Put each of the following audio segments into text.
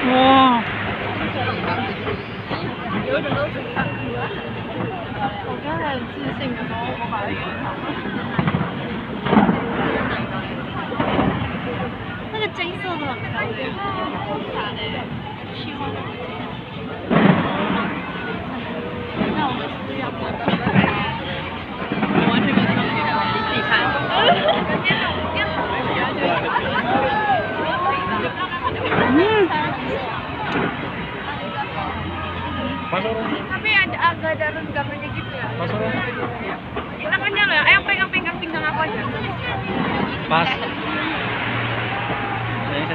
哇！有种都只看哭了。我刚才很自信的说，我把它给他。那个金色的很漂亮，好惨哎，喜欢。那我们是不是要播的？我完全没有看到，你自己看。Tapi agak ada renggamannya gitu ya. Kita kan nyala ya, ayo pegang pinggang aku aja. Pas. Ini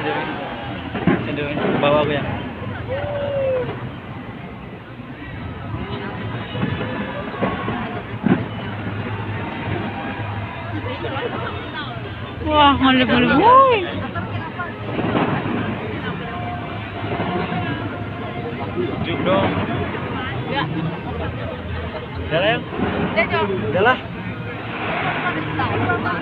senderin ke bawah aku ya. Wah, malu-malu. Woi. Juk dong. Ya. Jalan yang? Udah, Jo. Jalan. Habis tahu, Bapak.